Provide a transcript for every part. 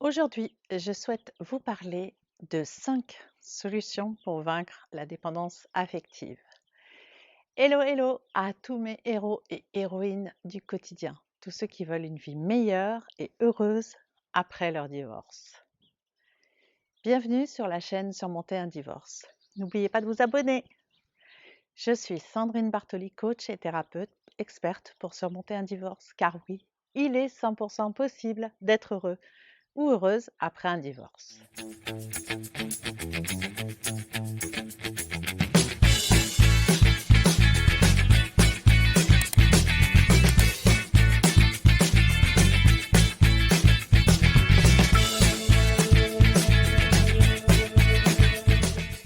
Aujourd'hui, je souhaite vous parler de 5 solutions pour vaincre la dépendance affective. Hello, hello à tous mes héros et héroïnes du quotidien, tous ceux qui veulent une vie meilleure et heureuse après leur divorce. Bienvenue sur la chaîne Surmonter un divorce. N'oubliez pas de vous abonner. Je suis Sandrine Bartoli, coach et thérapeute experte pour surmonter un divorce, car oui, il est 100% possible d'être heureux ou heureuse après un divorce.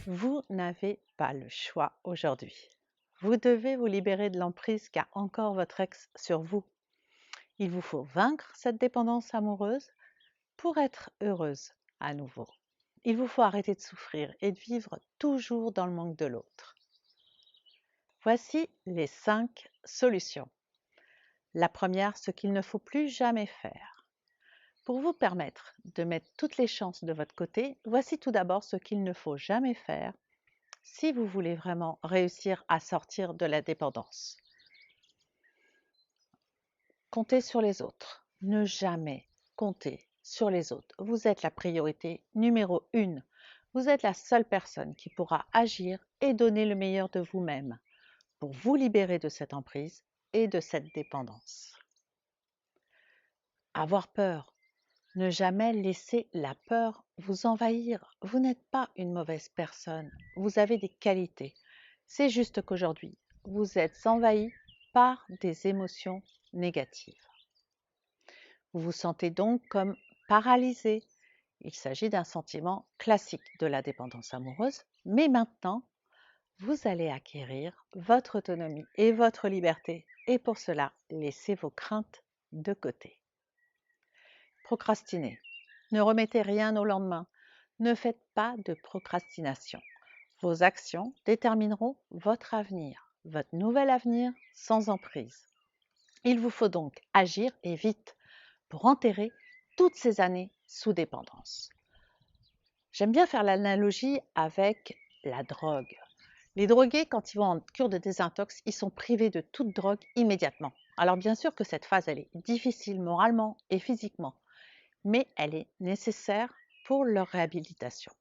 Vous n'avez pas le choix aujourd'hui. Vous devez vous libérer de l'emprise qu'a encore votre ex sur vous. Il vous faut vaincre cette dépendance amoureuse pour être heureuse à nouveau. Il vous faut arrêter de souffrir et de vivre toujours dans le manque de l'autre. Voici les 5 solutions. La première, ce qu'il ne faut plus jamais faire. Pour vous permettre de mettre toutes les chances de votre côté, voici tout d'abord ce qu'il ne faut jamais faire si vous voulez vraiment réussir à sortir de la dépendance. Comptez sur les autres. Ne jamais compter sur les autres. Vous êtes la priorité numéro 1. Vous êtes la seule personne qui pourra agir et donner le meilleur de vous-même pour vous libérer de cette emprise et de cette dépendance. Avoir peur. Ne jamais laisser la peur vous envahir. Vous n'êtes pas une mauvaise personne. Vous avez des qualités. C'est juste qu'aujourd'hui, vous êtes envahi par des émotions négatives. Vous vous sentez donc comme paralysé. Il s'agit d'un sentiment classique de la dépendance amoureuse, mais maintenant, vous allez acquérir votre autonomie et votre liberté, et pour cela, laissez vos craintes de côté. Procrastiner. Ne remettez rien au lendemain. Ne faites pas de procrastination. Vos actions détermineront votre avenir, votre nouvel avenir sans emprise. Il vous faut donc agir et vite pour enterrer toutes ces années sous dépendance. J'aime bien faire l'analogie avec la drogue. Les drogués, quand ils vont en cure de désintox, ils sont privés de toute drogue immédiatement. Alors bien sûr que cette phase, elle est difficile moralement et physiquement, mais elle est nécessaire pour leur réhabilitation.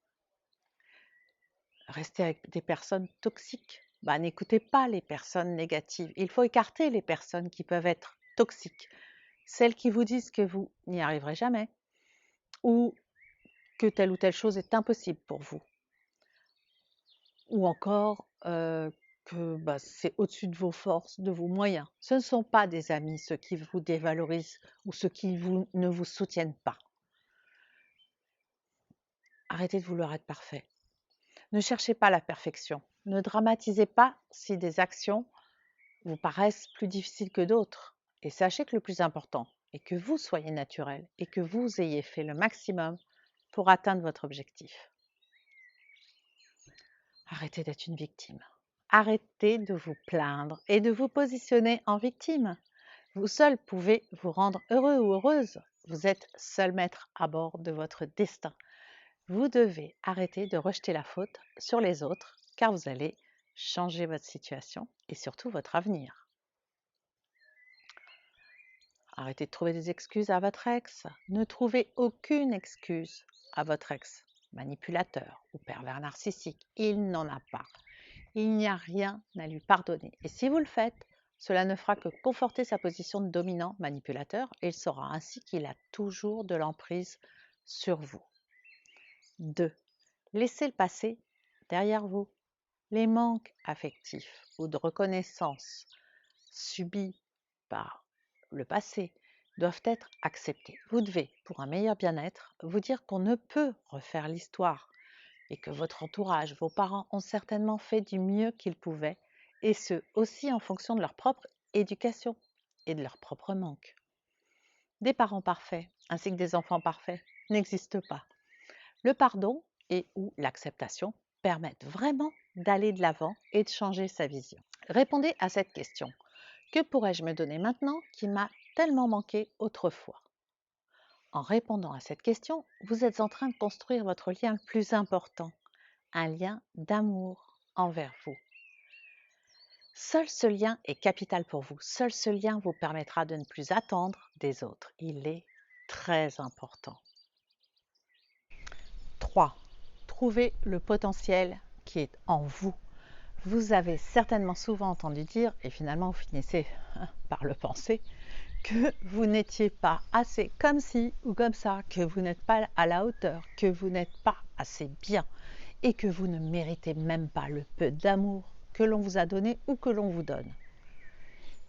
Rester avec des personnes toxiques, n'écoutez pas les personnes négatives. Il faut écarter les personnes qui peuvent être toxiques. Celles qui vous disent que vous n'y arriverez jamais ou que telle ou telle chose est impossible pour vous. Ou encore que c'est au-dessus de vos forces, de vos moyens. Ce ne sont pas des amis, ceux qui vous dévalorisent ou ceux qui ne vous soutiennent pas. Arrêtez de vouloir être parfait. Ne cherchez pas la perfection. Ne dramatisez pas si des actions vous paraissent plus difficiles que d'autres. Et sachez que le plus important est que vous soyez naturel et que vous ayez fait le maximum pour atteindre votre objectif. Arrêtez d'être une victime. Arrêtez de vous plaindre et de vous positionner en victime. Vous seul pouvez vous rendre heureux ou heureuse. Vous êtes seul maître à bord de votre destin. Vous devez arrêter de rejeter la faute sur les autres car vous allez changer votre situation et surtout votre avenir. Arrêtez de trouver des excuses à votre ex. Ne trouvez aucune excuse à votre ex. Manipulateur ou pervers narcissique, il n'en a pas. Il n'y a rien à lui pardonner. Et si vous le faites, cela ne fera que conforter sa position de dominant manipulateur et il saura ainsi qu'il a toujours de l'emprise sur vous. 2. Laissez le passé derrière vous. Les manques affectifs ou de reconnaissance subis par le passé doivent être acceptés. Vous devez, pour un meilleur bien-être, vous dire qu'on ne peut refaire l'histoire et que votre entourage, vos parents ont certainement fait du mieux qu'ils pouvaient, et ce aussi en fonction de leur propre éducation et de leur propre manque. Des parents parfaits ainsi que des enfants parfaits n'existent pas. Le pardon et ou l'acceptation permettent vraiment d'aller de l'avant et de changer sa vision. Répondez à cette question. Que pourrais-je me donner maintenant qui m'a tellement manqué autrefois? En répondant à cette question, vous êtes en train de construire votre lien le plus important, un lien d'amour envers vous. Seul ce lien est capital pour vous. Seul ce lien vous permettra de ne plus attendre des autres. Il est très important. 3. Trouvez le potentiel qui est en vous. Vous avez certainement souvent entendu dire, et finalement vous finissez par le penser, que vous n'étiez pas assez comme ci ou comme ça, que vous n'êtes pas à la hauteur, que vous n'êtes pas assez bien et que vous ne méritez même pas le peu d'amour que l'on vous a donné ou que l'on vous donne.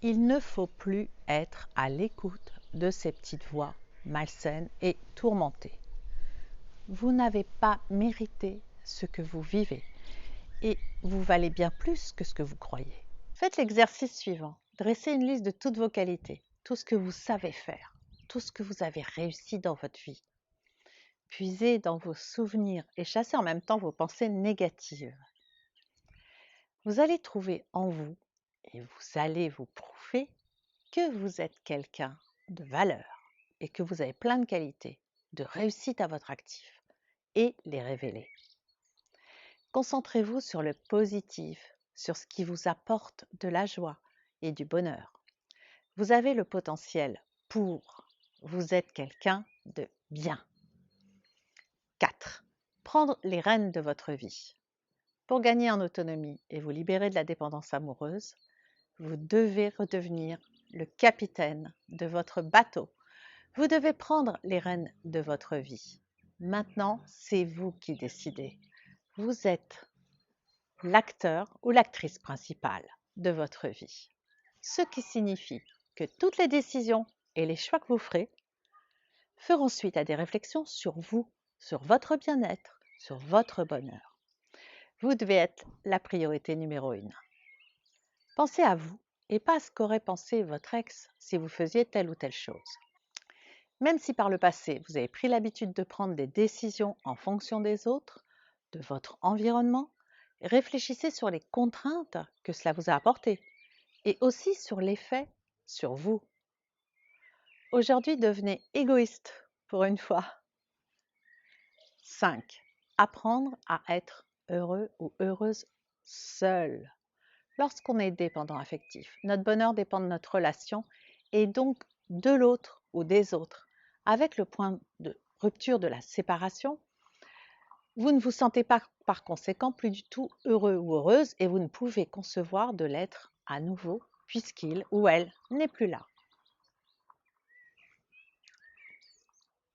Il ne faut plus être à l'écoute de ces petites voix malsaines et tourmentées. Vous n'avez pas mérité ce que vous vivez et vous valez bien plus que ce que vous croyez. Faites l'exercice suivant. Dressez une liste de toutes vos qualités, tout ce que vous savez faire, tout ce que vous avez réussi dans votre vie. Puisez dans vos souvenirs et chassez en même temps vos pensées négatives. Vous allez trouver en vous et vous allez vous prouver que vous êtes quelqu'un de valeur et que vous avez plein de qualités, de réussite à votre actif et les révéler. Concentrez-vous sur le positif, sur ce qui vous apporte de la joie et du bonheur. Vous avez le potentiel pour. Vous êtes quelqu'un de bien. 4. Prendre les rênes de votre vie. Pour gagner en autonomie et vous libérer de la dépendance amoureuse, vous devez redevenir le capitaine de votre bateau. Vous devez prendre les rênes de votre vie. Maintenant, c'est vous qui décidez. Vous êtes l'acteur ou l'actrice principale de votre vie. Ce qui signifie que toutes les décisions et les choix que vous ferez feront suite à des réflexions sur vous, sur votre bien-être, sur votre bonheur. Vous devez être la priorité numéro 1. Pensez à vous et pas à ce qu'aurait pensé votre ex si vous faisiez telle ou telle chose. Même si par le passé, vous avez pris l'habitude de prendre des décisions en fonction des autres, de votre environnement, réfléchissez sur les contraintes que cela vous a apportées et aussi sur l'effet sur vous. Aujourd'hui, devenez égoïste pour une fois. 5. Apprendre à être heureux ou heureuse seul. Lorsqu'on est dépendant affectif, notre bonheur dépend de notre relation et donc de l'autre ou des autres. Avec le point de rupture de la séparation, vous ne vous sentez pas par conséquent plus du tout heureux ou heureuse et vous ne pouvez concevoir de l'être à nouveau puisqu'il ou elle n'est plus là.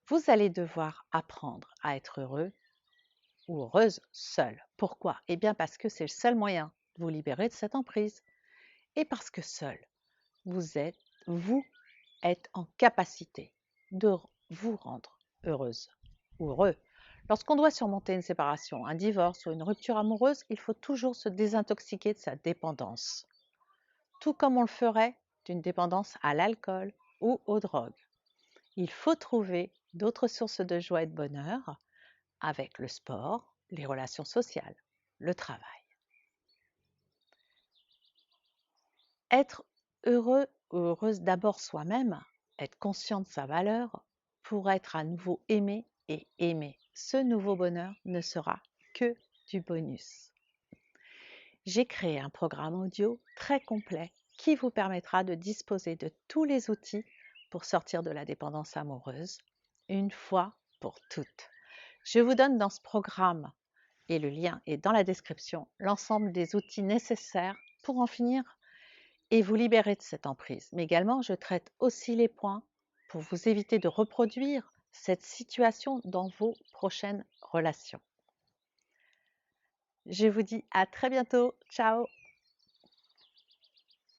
Vous allez devoir apprendre à être heureux ou heureuse seul. Pourquoi? Eh bien parce que c'est le seul moyen de vous libérer de cette emprise et parce que seul, vous êtes en capacité de vous rendre heureuse ou heureux. Lorsqu'on doit surmonter une séparation, un divorce ou une rupture amoureuse, il faut toujours se désintoxiquer de sa dépendance, tout comme on le ferait d'une dépendance à l'alcool ou aux drogues. Il faut trouver d'autres sources de joie et de bonheur avec le sport, les relations sociales, le travail. Être heureux ou heureuse d'abord soi-même, être conscient de sa valeur pour être à nouveau aimé et aimé. Ce nouveau bonheur ne sera que du bonus. J'ai créé un programme audio très complet qui vous permettra de disposer de tous les outils pour sortir de la dépendance amoureuse une fois pour toutes. Je vous donne dans ce programme, et le lien est dans la description, l'ensemble des outils nécessaires pour en finir et vous libérer de cette emprise. Mais également, je traite aussi les points pour vous éviter de reproduire cette situation dans vos prochaines relations. Je vous dis à très bientôt. Ciao!